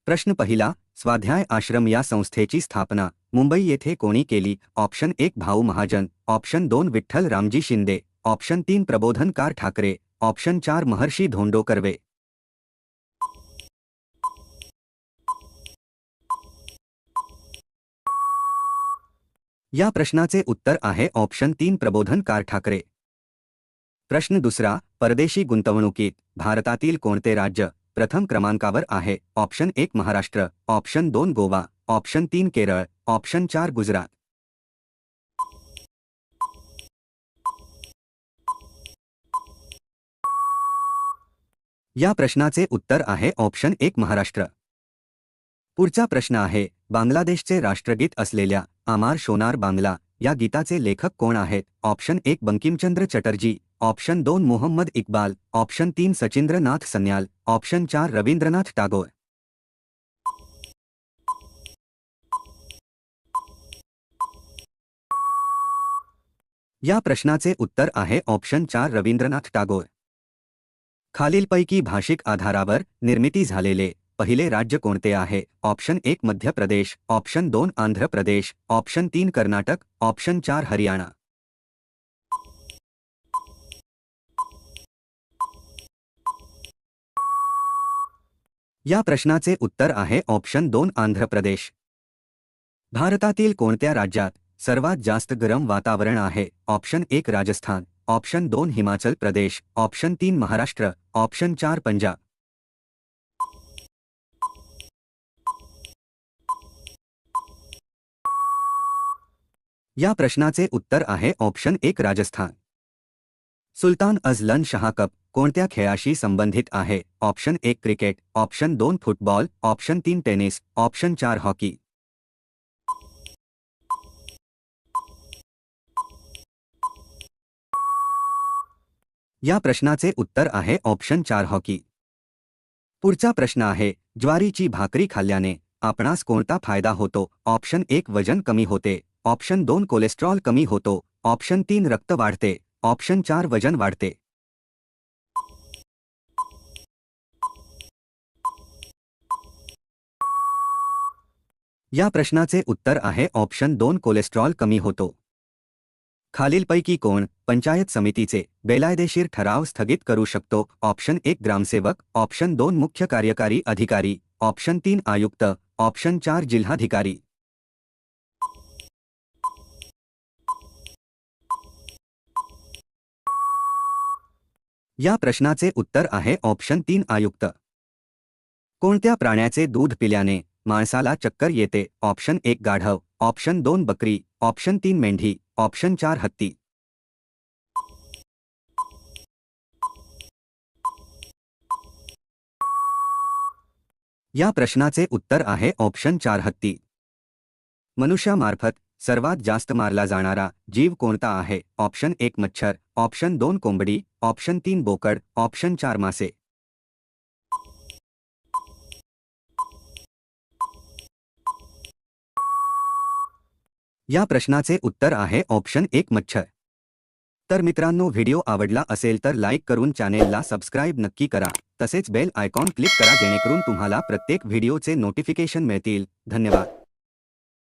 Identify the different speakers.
Speaker 1: प्रश्न पहिला, स्वाध्याय आश्रम या संस्थेची स्थापना मुंबई येथे कोणी केली? Option 1 Bhau Mahajan, option 2 Vitthal Ramji Shinde, option 3 Prabodhankar Thackeray, option 4 महर्षी धोंडो कर्वे. या प्रश्नाचे उत्तर आहे ऑप्शन 3 प्रबोधनकार ठाकरे. प्रश्न दुसरा, परदेशी गुंतवणुकीत भारतातील कोणते राज्य प्रथम क्रमांकावर आहे? Option 1 Maharashtra, option 2 Goa, option 3 Kerala, option 4 Gujarat. या प्रश्नाचे उत्तर आहे ऑप्शन 1 महाराष्ट्र. पुढचा प्रश्न आहे, बांगलादेशचे राष्ट्रगीत असलेल्या आमार शोनार बांगला या गीताचे लेखक कोण आहेत? Option 1 Bankimchandra Chatterjee, option 2 Mohammad Iqbal, option 3 Sachindranath Sanyal, option 4 Rabindranath Tagore. या प्रश्नाचे उत्तर आहे ऑप्शन 4 रवींद्रनाथ टागोर. खालीलपैकी भाषिक आधारावर निर्मिती झालेले पहिले राज्य कोणते आहे? Option 1 Madhya Pradesh, option 2 Andhra Pradesh, option 3 Karnataka, option 4 Haryana. या प्रश्नाचे उत्तर आहे ऑप्शन 2 आंध्र प्रदेश. भारतातील कोणत्या राज्यात सर्वात जास्त गरम वातावरण आहे? Option 1 Rajasthan, option 2 Himachal Pradesh, option 3 Maharashtra, option 4 Punjab. या प्रश्नाचे उत्तर आहे ऑप्शन 1 राजस्थान. सुलतान अझलन शाह कप कोणत्या खेळाशी संबंधित आहे? Option 1 cricket, option 2 football, option 3 tennis, option 4 hockey. या प्रश्नाचे उत्तर आहे ऑप्शन 4 हॉकी. पुढचा प्रश्न आहे, ज्वारीची भाकरी खाल्ल्याने आपणास कोणता फायदा होतो? ऑप्शन 1 वजन कमी होते, ऑप्शन 2 कोलेस्ट्रॉल कमी होतो, ऑप्शन 3 रक्त वाढते, ऑप्शन 4 वजन वाढते. या प्रश्नाचे उत्तर आहे ऑप्शन 2 कोलेस्ट्रॉल कमी होतो. खालीलपैकी कोण पंचायत समितीचे बेकायदेशीर ठराव स्थगित करू शकतो? ऑप्शन 1 ग्रामसेवक, ऑप्शन 2 मुख्य कार्यकारी अधिकारी, ऑप्शन 3 आयुक्त, ऑप्शन 4 जिल्हाधिकारी. या प्रश्नाचे उत्तर आहे ऑप्शन 3 आयुक्त. कोणत्या प्राण्याचे दूध पिल्याने माणसाला चक्कर येते? ऑप्शन 1 गाढव, ऑप्शन 2 बकरी, ऑप्शन 3 मेंढी, ऑप्शन 4 हत्ती. या प्रश्नाचे उत्तर आहे ऑप्शन 4 हत्ती. मनुष्यामार्फत सर्वात जास्त मारला जाणारा जीव कोणता आहे? ऑप्शन 1 मच्छर, ऑप्शन 2 कोंबडी, ऑप्शन 3 बोकड, ऑप्शन 4 मासे. या प्रश्नाचे उत्तर आहे ऑप्शन 1 मच्छर. तर मित्रांनो, व्हिडिओ आवडला असेल तर लाईक करून चॅनेलला सबस्क्राईब नक्की करा. तसेच बेल आयकॉन क्लिक करा जेणेकरून तुम्हाला प्रत्येक व्हिडिओचे नोटिफिकेशन मिळतील. धन्यवाद.